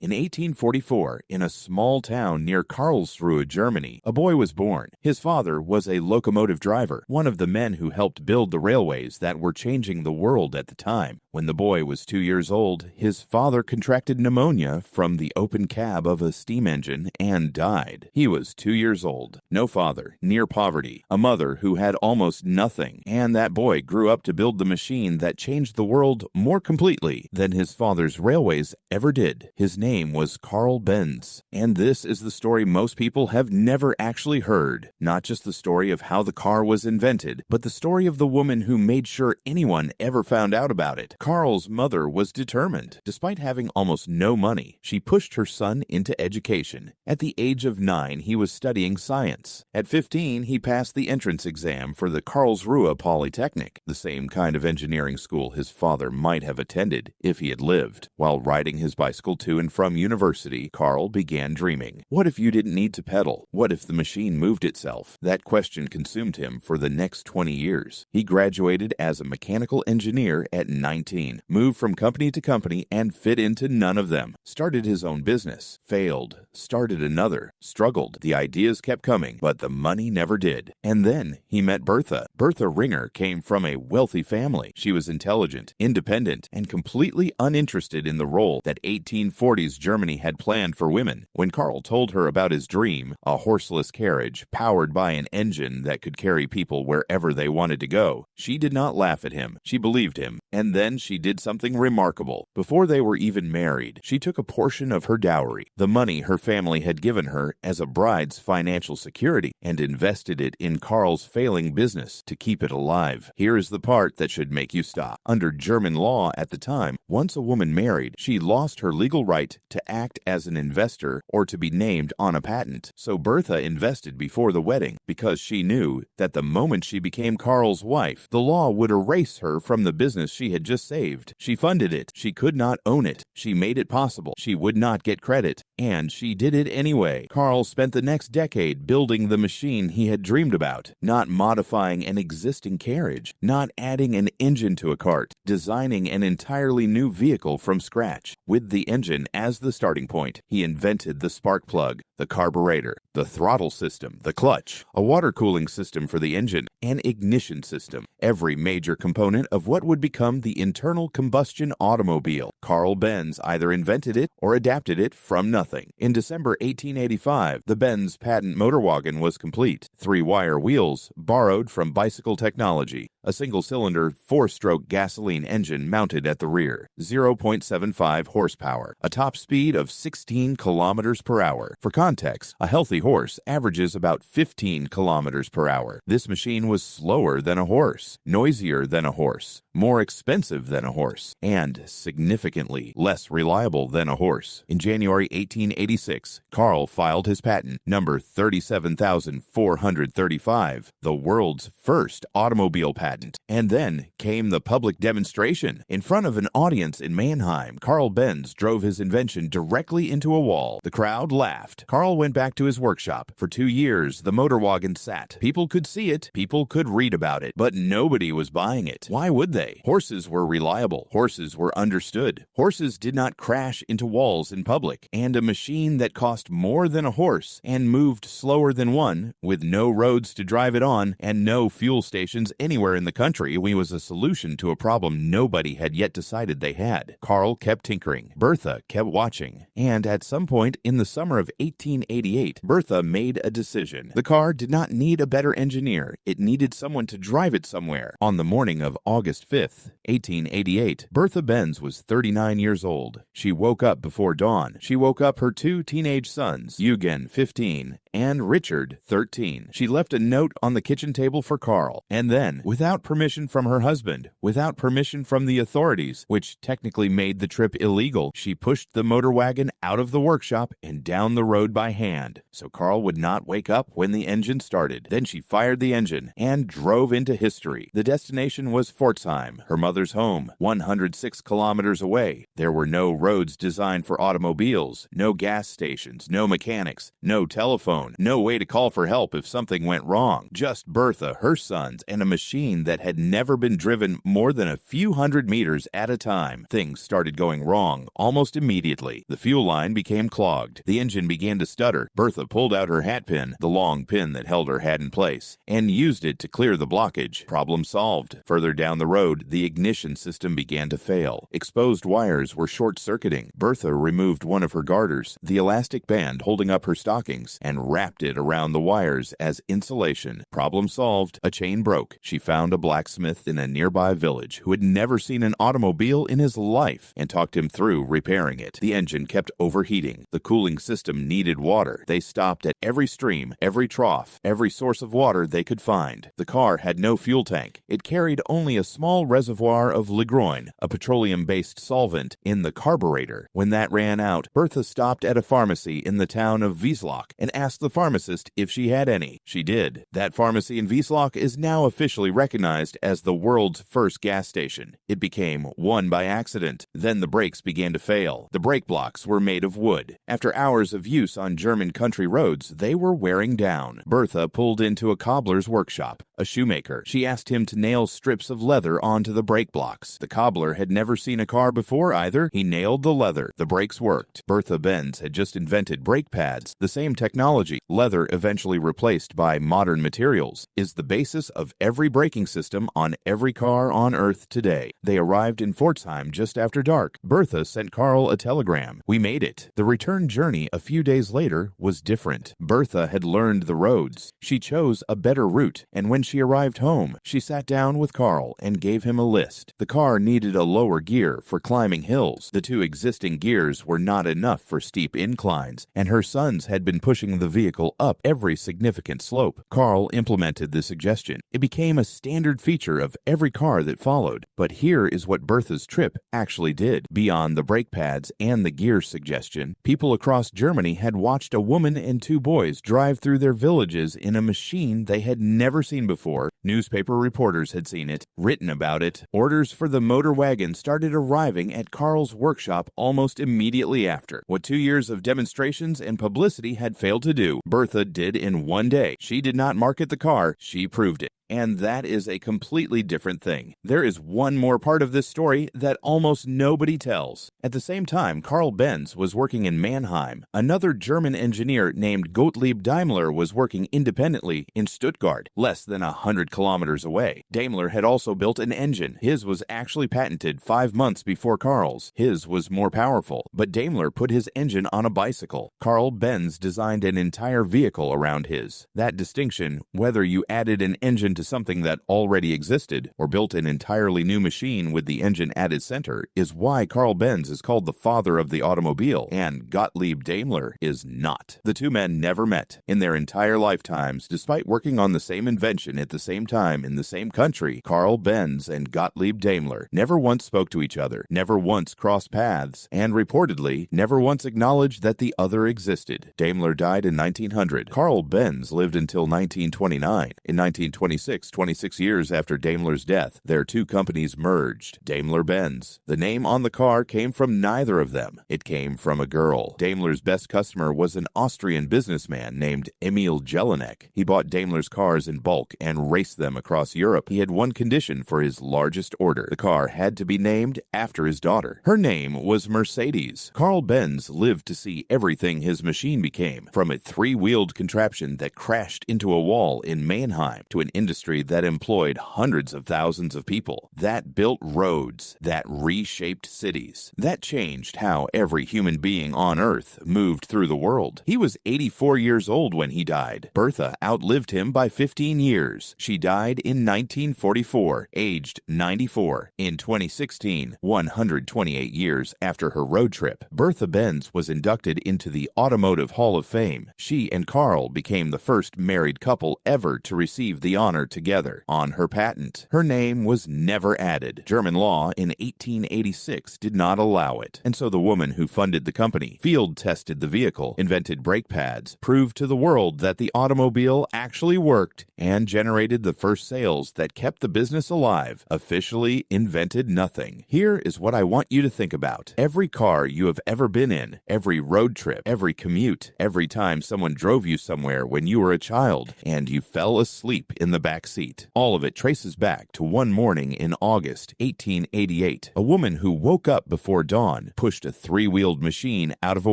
In 1844, in a small town near Karlsruhe, Germany, a boy was born. His father was a locomotive driver, one of the men who helped build the railways that were changing the world at the time. When the boy was 2 years old, his father contracted pneumonia from the open cab of a steam engine and died. He was 2 years old, no father, near poverty, a mother who had almost nothing, and that boy grew up to build the machine that changed the world more completely than his father's railways ever did. His name was Carl Benz, and this is the story most people have never actually heard. Not just the story of how the car was invented, but the story of the woman who made sure anyone ever found out about it. Carl's mother was determined. Despite having almost no money, she pushed her son into education. At the age of 9, he was studying science. At 15, he passed the entrance exam for the Karlsruhe Polytechnic, the same kind of engineering school his father might have attended if he had lived. While riding his bicycle to and from university, Carl began dreaming. What if you didn't need to pedal? What if the machine moved itself? That question consumed him for the next 20 years. He graduated as a mechanical engineer at 19, moved from company to company and fit into none of them. Started his own business, failed, started another, struggled. The ideas kept coming, but the money never did. And then he met Bertha. Bertha Ringer came from a wealthy family. She was intelligent, independent, and completely uninterested in the role that 1840s Germany had planned for women. When Carl told her about his dream, a horseless carriage powered by an engine that could carry people wherever they wanted to go, she did not laugh at him. She believed him. And then she did something remarkable. Before they were even married, she took a portion of her dowry, the money her family had given her as a bride's financial security, and invested it in Carl's failing business to keep it alive. Here is the part that should make you stop. Under German law at the time, once a woman married, she lost her legal right to act as an investor or to be named on a patent. So Bertha invested before the wedding because she knew that the moment she became Carl's wife, the law would erase her from the business she had just saved. She funded it. She could not own it. She made it possible. She would not get credit. And she did it anyway. Carl spent the next decade building the machine he had dreamed about, not modifying an existing carriage, not adding an engine to a cart, designing an entirely new vehicle from scratch. With the engine as the starting point, he invented the spark plug, the carburetor, the throttle system, the clutch, a water cooling system for the engine, an ignition system, every major component of what would become the internal combustion automobile. Carl Benz either invented it or adapted it from nothing. In December 1885, the Benz patent motor wagon was complete. 3-wire wheels borrowed from bicycle technology. A single-cylinder, 4-stroke gasoline engine mounted at the rear. 0.75 horsepower. A top speed of 16 kilometers per hour. For context, a healthy horse averages about 15 kilometers per hour. This machine was slower than a horse, noisier than a horse, more expensive than a horse, and significantly less reliable than a horse. In January 1886, Carl filed his patent, number 37,435, the world's first automobile patent. And then came the public demonstration. In front of an audience in Mannheim, Carl Benz drove his invention directly into a wall. The crowd laughed. Carl went back to his workshop. For 2 years, the motor wagon sat. People could see it. People could read about it. But nobody was buying it. Why would they? Horses were reliable. Horses were understood. Horses did not crash into walls in public. And a machine that cost more than a horse and moved slower than one, with no roads to drive it on and no fuel stations anywhere in the country, was a solution to a problem nobody had yet decided they had. Carl kept tinkering. Bertha kept watching. And at some point in the summer of 1888, Bertha made a decision. The car did not need a better engineer. It needed someone to drive it somewhere. On the morning of August 5th, 1888, Bertha Benz was 39 years old. She woke up before dawn. She woke up her 2 teenage sons, Eugen, 15, and Richard, 13. She left a note on the kitchen table for Carl. And then, without permission from her husband, without permission from the authorities, which technically made the trip illegal, she pushed the motor wagon out of the workshop and down the road by hand, so Carl would not wake up when the engine started. Then she fired the engine and drove into history. The destination was Pforzheim, her mother's home, 106 kilometers away. There were no roads designed for automobiles, no no gas stations, no mechanics, no telephone, no way to call for help if something went wrong. Just Bertha, her sons, and a machine that had never been driven more than a few hundred meters at a time. Things started going wrong almost immediately. The fuel line became clogged. The engine began to stutter. Bertha pulled out her hat pin, the long pin that held her hat in place, and used it to clear the blockage. Problem solved. Further down the road, the ignition system began to fail. Exposed wires were short-circuiting. Bertha removed one of her garters, the elastic band holding up her stockings, and wrapped it around the wires as insulation. Problem solved. A chain broke. She found a blacksmith in a nearby village who had never seen an automobile in his life and talked him through repairing it. The engine kept overheating. The cooling system needed water. They stopped at every stream, every trough, every source of water they could find. The car had no fuel tank. It carried only a small reservoir of Ligroin, a petroleum-based solvent, in the carburetor. When that ran out, Bertha stopped at a pharmacy in the town of Wieslach and asked the pharmacist if she had any. She did. That pharmacy in Wieslach is now officially recognized as the world's first gas station. It became one by accident. Then the brakes began to fail. The brake blocks were made of wood. After hours of use on German country roads, they were wearing down. Bertha pulled into a cobbler's workshop, a shoemaker. She asked him to nail strips of leather onto the brake blocks. The cobbler had never seen a car before either. He nailed the leather. The brakes worked. Bertha Benz had just invented brake pads. The same technology, leather eventually replaced by modern materials, is the basis of every braking system on every car on Earth today. They arrived in Pforzheim just after dark. Bertha sent Carl a telegram. "We made it." The return journey a few days later was different. Bertha had learned the roads. She chose a better route, and when she arrived home, she sat down with Carl and gave him a list. The car needed a lower gear for climbing hills. The two existing gears were not enough for steep inclines, and her sons had been pushing the vehicle up every significant slope. Carl implemented the suggestion. It became a standard feature of every car that followed. But here is what Bertha's trip actually did. Beyond the brake pads and the gear suggestion, people across Germany had watched a woman and two boys drive through their villages in a machine they had never seen before. Newspaper reporters had seen it, written about it. Orders for the motor wagon started arriving at Carl's workshop almost immediately after. What 2 years of demonstrations and publicity had failed to do, Bertha did in one day. She did not market the car, she proved it. And that is a completely different thing. There is one more part of this story that almost nobody tells. At the same time, Carl Benz was working in Mannheim. Another German engineer named Gottlieb Daimler was working independently in Stuttgart, less than 100 kilometers away. Daimler had also built an engine. His was actually patented 5 months before Carl's. His was more powerful, but Daimler put his engine on a bicycle. Carl Benz designed an entire vehicle around his. That distinction, whether you added an engine to something that already existed or built an entirely new machine with the engine at its center, is why Carl Benz is called the father of the automobile and Gottlieb Daimler is not. The two men never met. In their entire lifetimes, despite working on the same invention at the same time in the same country, Carl Benz and Gottlieb Daimler never once spoke to each other, never once crossed paths, and reportedly never once acknowledged that the other existed. Daimler died in 1900. Carl Benz lived until 1929. In 1926, 26 years after Daimler's death, their two companies merged, Daimler-Benz. The name on the car came from neither of them. It came from a girl. Daimler's best customer was an Austrian businessman named Emil Jelinek. He bought Daimler's cars in bulk and raced them across Europe. He had one condition for his largest order. The car had to be named after his daughter. Her name was Mercedes. Carl Benz lived to see everything his machine became, from a three-wheeled contraption that crashed into a wall in Mannheim to an industry that employed hundreds of thousands of people, that built roads, that reshaped cities, that changed how every human being on Earth moved through the world. He was 84 years old when he died. Bertha outlived him by 15 years. She died in 1944, aged 94. In 2016, 128 years after her road trip, Bertha Benz was inducted into the Automotive Hall of Fame. She and Carl became the first married couple ever to receive the honors honor together on her patent. Her name was never added. German law in 1886 did not allow it, and so the woman who funded the company field-tested the vehicle, invented brake pads, proved to the world that the automobile actually worked, and generated the first sales that kept the business alive. Officially invented nothing. Here is what I want you to think about. Every car you have ever been in, every road trip, every commute, every time someone drove you somewhere when you were a child and you fell asleep in the back seat. All of it traces back to one morning in August 1888. A woman who woke up before dawn pushed a three-wheeled machine out of a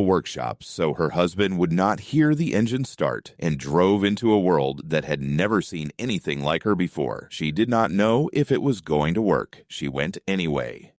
workshop so her husband would not hear the engine start and drove into a world that had never seen anything like her before. She did not know if it was going to work. She went anyway.